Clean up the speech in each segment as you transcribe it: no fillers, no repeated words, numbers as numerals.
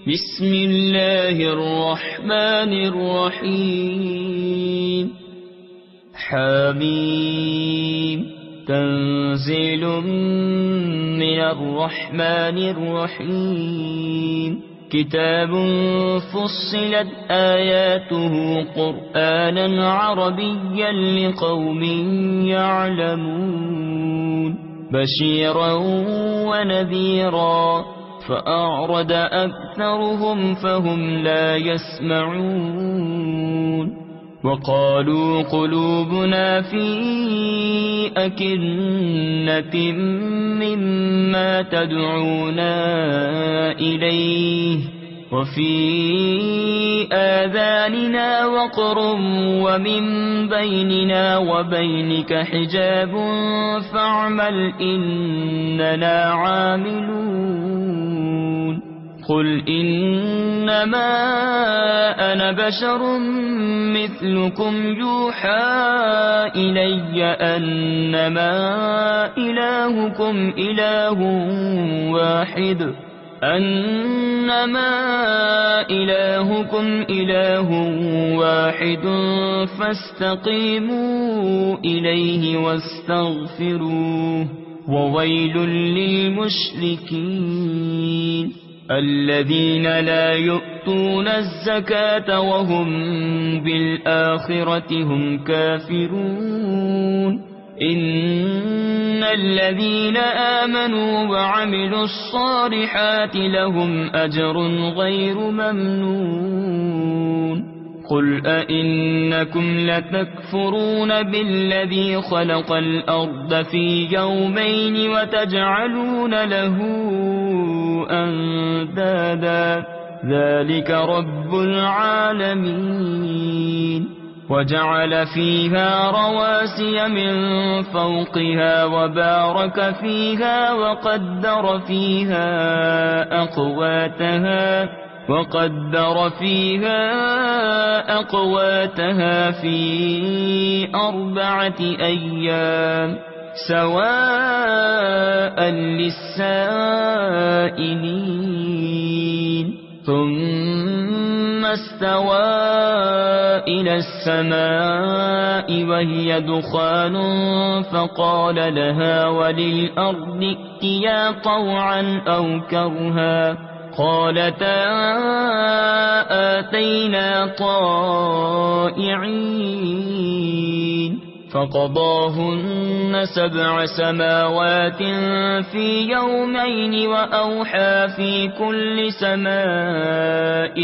بسم الله الرحمن الرحيم حميم تنزيل من الرحمن الرحيم كتاب فصلت آياته قرآنا عربيا لقوم يعلمون بشيرا ونذيرا فأعرض أكثرهم فهم لا يسمعون وقالوا قلوبنا في أكنة مما تدعونا إليه وفي آذاننا وقر ومن بيننا وبينك حجاب فاعمل إننا عاملون قل إنما أنا بشر مثلكم يوحى إلي أنما إلهكم إله واحد فاستقيموا إليه واستغفروه وويل للمشركين الذين لا يؤتون الزكاة وهم بالآخرة هم كافرون إن الذين آمنوا وعملوا الصالحات لهم أجر غير ممنون قل أئنكم لتكفرون بالذي خلق الأرض في يومين وتجعلون له أندادا ذلك رب العالمين وجعل فيها رواسي من فوقها وبارك فيها وقدر فيها أقواتها في 4 أيام سواء للسائلين ثم استوى إلى السماء وهي دخان فقال لها وللأرض ائتيا طوعا أو كرها قالتا آتينا طائعين فقضاهن 7 سماوات في يومين وأوحى في كل سماء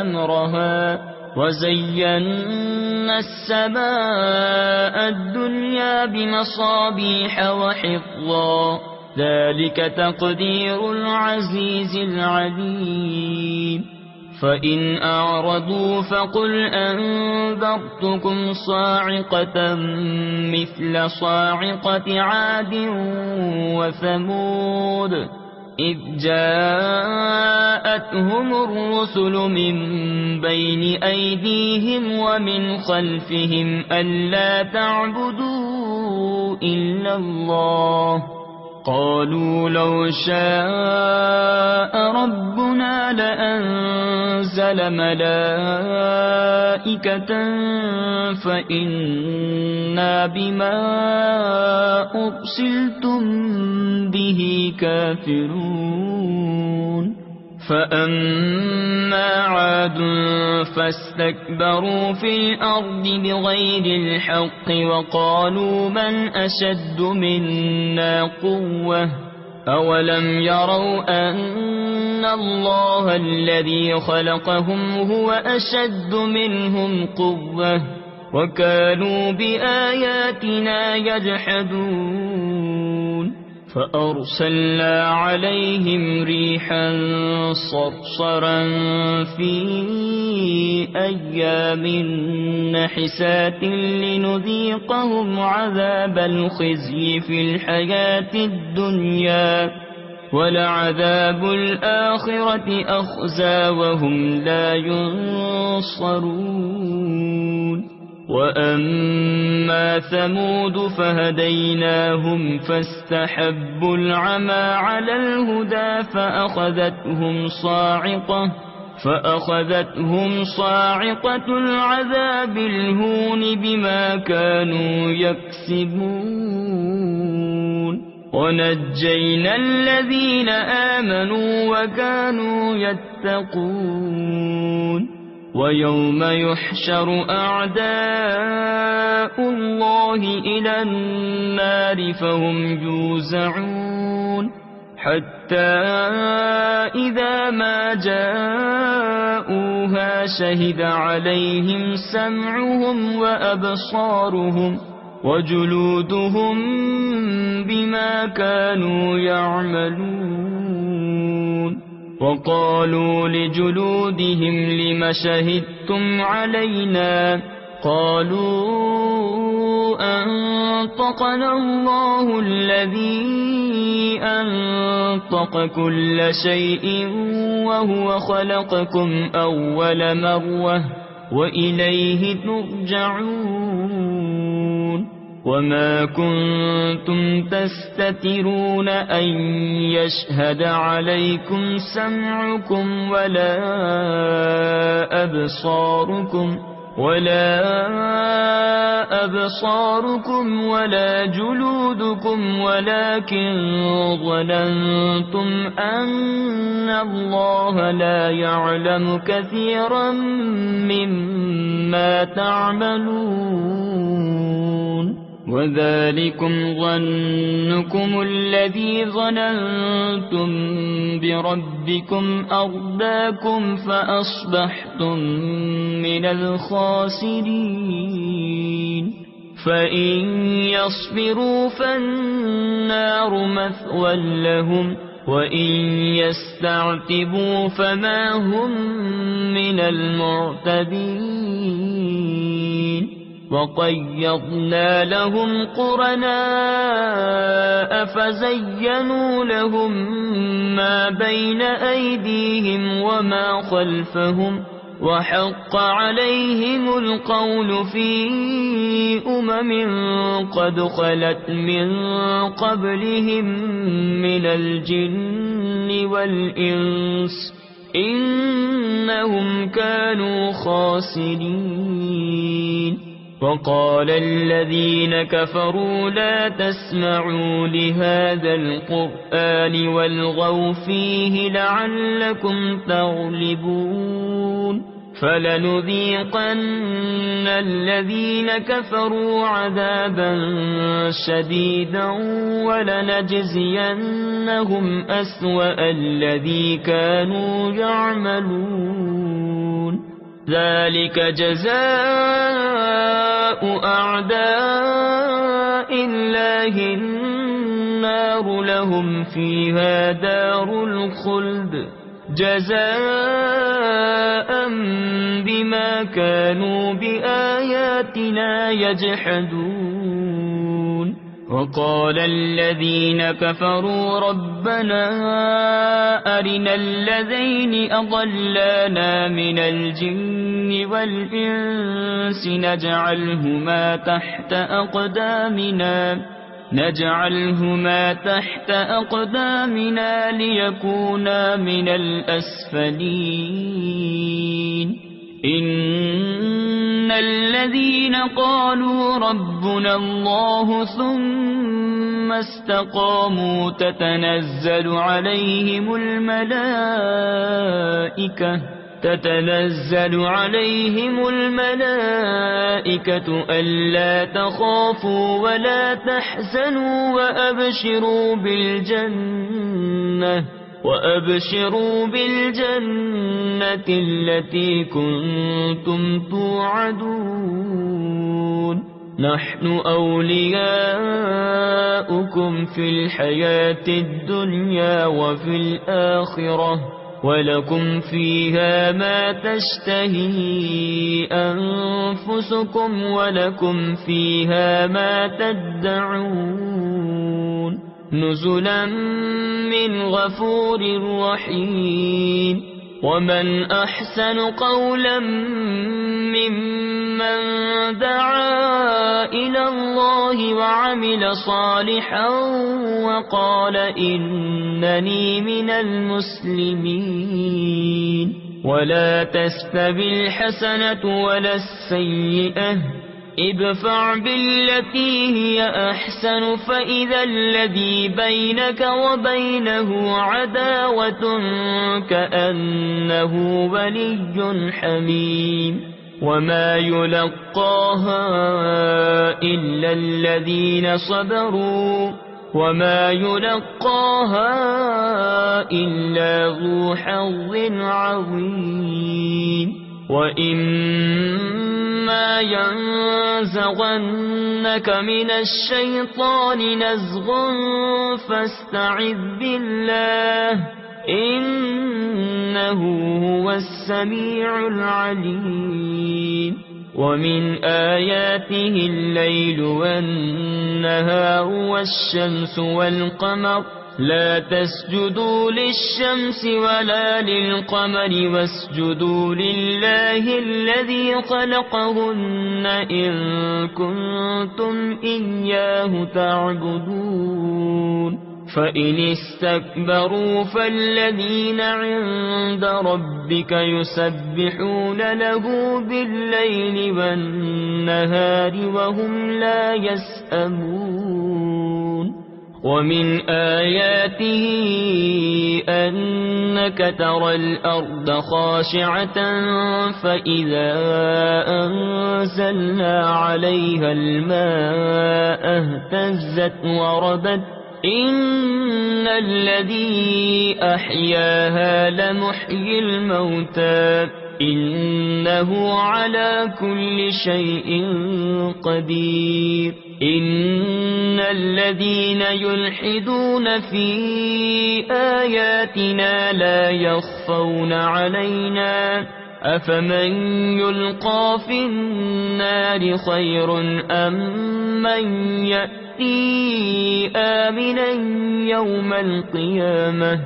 أمرها وزينا السماء الدنيا بمصابيح وحفظا ذلك تقدير العزيز العليم فإن أعرضوا فقل أنذرتكم صاعقة مثل صاعقة عاد وثمود إذ جاءتهم الرسل من بين أيديهم ومن خلفهم ألا تعبدوا إلا الله قالوا لو شاء ربنا لأنزل ملائكة فإنا بما أرسلتم به كافرون فأما عاد فاستكبروا في الأرض بغير الحق وقالوا من أشد منا قوة أولم يروا أن الله الذي خلقهم هو أشد منهم قوة وكانوا بآياتنا يجحدون فأرسلنا عليهم ريحا صرصرا في أيام نحسات لنذيقهم عذاب الخزي في الحياة الدنيا ولعذاب الآخرة أخزى وهم لا ينصرون وأما ثمود فهديناهم فاستحبوا العمى على الهدى فأخذتهم صاعقة العذاب الهون بما كانوا يكسبون ونجينا الذين آمنوا وكانوا يتقون ويوم يحشر أعداء الله إلى النار فهم يوزعون حتى إذا ما جاءوها شهد عليهم سمعهم وأبصارهم وجلودهم بما كانوا يعملون وقالوا لجلودهم لم شهدتم علينا قالوا أنطقنا الله الذي أنطق كل شيء وهو خلقكم أول مرة وإليه ترجعون وما كنتم تستترون أن يشهد عليكم سمعكم ولا أبصاركم ولا جلودكم ولكن ظننتم أن الله لا يعلم كثيرا مما تعملون وذلكم ظنكم الذي ظننتم بربكم أرداكم فأصبحتم من الخاسرين فإن يصبروا فالنار مثوى لهم وإن يستعتبوا فما هم من المعتدين وقيضنا لهم قرناء فزينوا لهم ما بين أيديهم وما خلفهم وحق عليهم القول في قد خلت من قبلهم من الجن والإنس إنهم كانوا خاسرين وقال الذين كفروا لا تسمعوا لهذا القرآن والغوا فيه لعلكم تغلبون فلنذيقن الذين كفروا عذابا شديدا ولنجزينهم أسوأ الذي كانوا يعملون ذلك جزاء أعداء الله النار لهم فيها دار الخلد جزاء بما كانوا بآياتنا يجحدون وقال الذين كفروا ربنا أرنا الذين أضلانا من الجن والإنس نجعلهما تحت أقدامنا ليكونا من الأسفلين إن الذين قالوا ربنا الله ثم استقاموا تتنزل عليهم الملائكة ألا تخافوا ولا تحزنوا وأبشروا بالجنة التي كنتم توعدون نحن أولياؤكم في الحياة الدنيا وفي الآخرة ولكم فيها ما تشتهي أنفسكم ولكم فيها ما تدعون نزلا من غفور رحيم ومن أحسن قولا ممن من دعا إلى الله وعمل صالحا وقال إنني من المسلمين ولا تستوي الحسنة ولا السيئة ادفع بالتي هي أحسن فإذا الذي بينك وبينه عداوة كأنه ولي حميم وما يلقاها إلا الذين صبروا وما يلقاها إلا ذو حظ عظيم وإما ينزغنك من الشيطان نزغ فاستعذ بالله إنه هو السميع العليم ومن آياته الليل والنهار والشمس والقمر لا تسجدوا للشمس ولا للقمر واسجدوا لله الذي خلقهن إن كنتم إياه تعبدون فإن استكبروا فالذين عند ربك يسبحون له بالليل والنهار وهم لا يسأمون ومن آياته أنك ترى الأرض خاشعة فإذا أنزلنا عليها الماء اهتزت وربت إن الذي أحياها لمحيي الموتى إنه على كل شيء قدير إن الذين يلحدون في آياتنا لا يخفون علينا أفمن يلقى في النار خير أم من يأتي آمنا يوم القيامة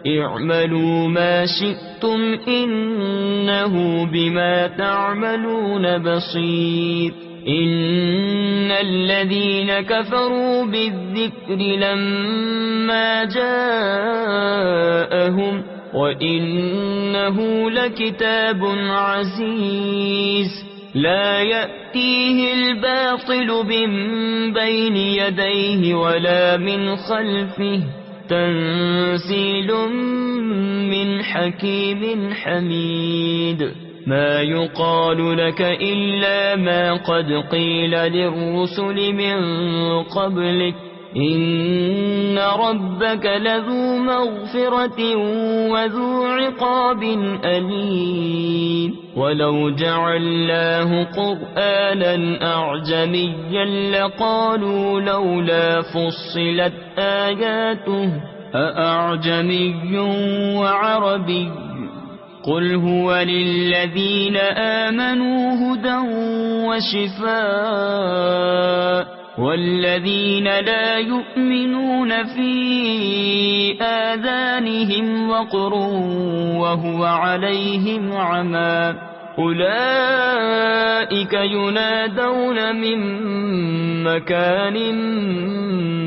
اعملوا ما شئتم إنه بما تعملون بصير إن الذين كفروا بالذكر لما جاءهم وإنه لكتاب عزيز لا يأتيه الباطل من بين يديه ولا من خلفه تنزيل من حكيم حميد ما يقال لك إلا ما قد قيل للرسل من قبلك إن ربك لذو مغفرة وذو عقاب أليم ولو جعلناه قرآنا أعجميا لقالوا لولا فصلت آياته أأعجمي وعربي قل هو للذين آمنوا هدى وشفاء والذين لا يؤمنون في آذانهم وقر وهو عليهم عمى أولئك ينادون من مكان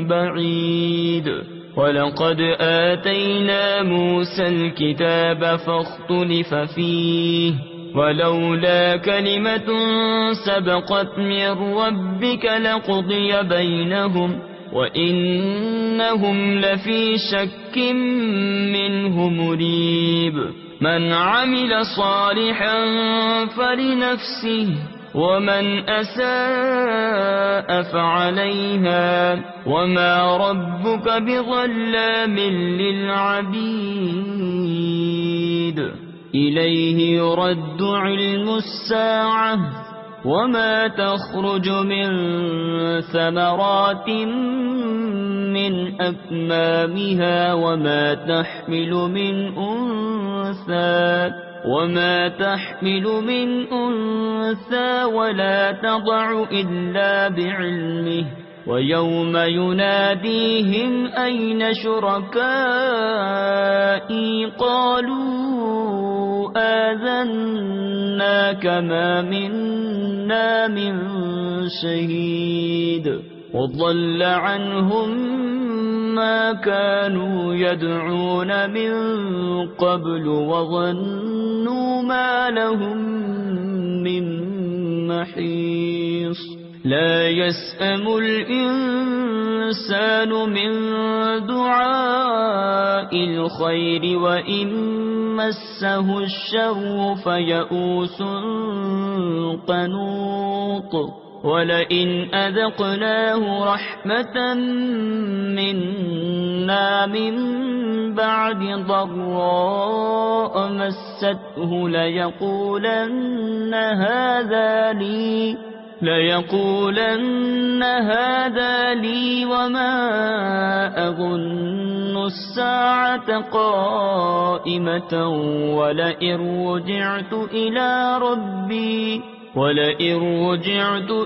بعيد ولقد آتينا موسى الكتاب فاختلف فيه ولولا كلمة سبقت من ربك لقضي بينهم وإنهم لفي شك منه مريب من عمل صالحا فلنفسه ومن أساء فعليها وما ربك بظلام للعبيد إليه يرد علم الساعة وما تخرج من ثمرات من أكمامها وما تحمل من أنثى ولا تضع إلا بعلمه ويوم يناديهم أين شركائي قالوا آذنا منا كما منا من شهيد وضل عنهم ما كانوا يدعون من قبل وظنوا ما لهم من محيص لا يسأم الإنسان من دعاء الخير وإن مسه الشر فيئوس قنوط ولئن أذقناه رحمة منا من بعد ضراء مسته ليقولن هذا لي وما أظن الساعة قائمة ولئن رجعت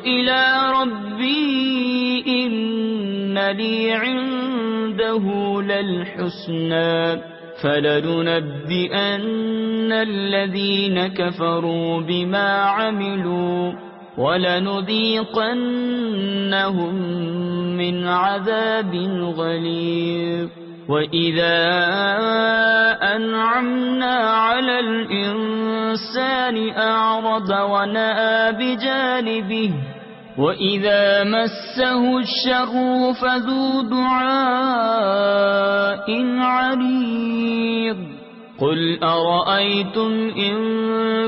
إلى ربي إن لي عنده للحسنى فلننبئن الذين كفروا بما عملوا ولنذيقنهم من عذاب غليظ وإذا أنعمنا على الإنسان أعرض ونأى بجانبه وإذا مسه الشر فذو دعاء عريض قل أرأيتم إن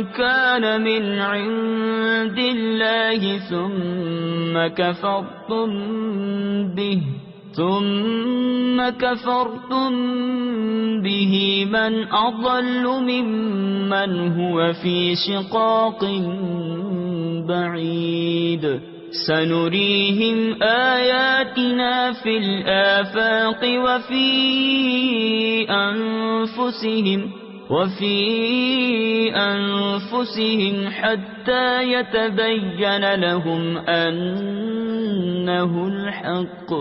كان من عند الله ثم كفرتم به من أضل ممن هو في شقاق بعيد سنريهم آياتنا في الآفاق وفي أنفسهم حتى يتبين لهم أنه الحق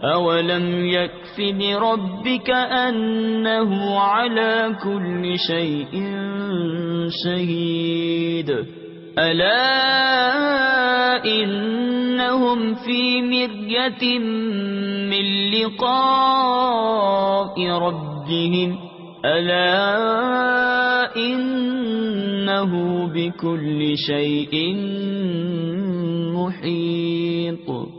أولم يكف بربك أنه على كل شيء شهيد ألا إنهم في مرية من لقاء ربهم ألا إنه بكل شيء محيط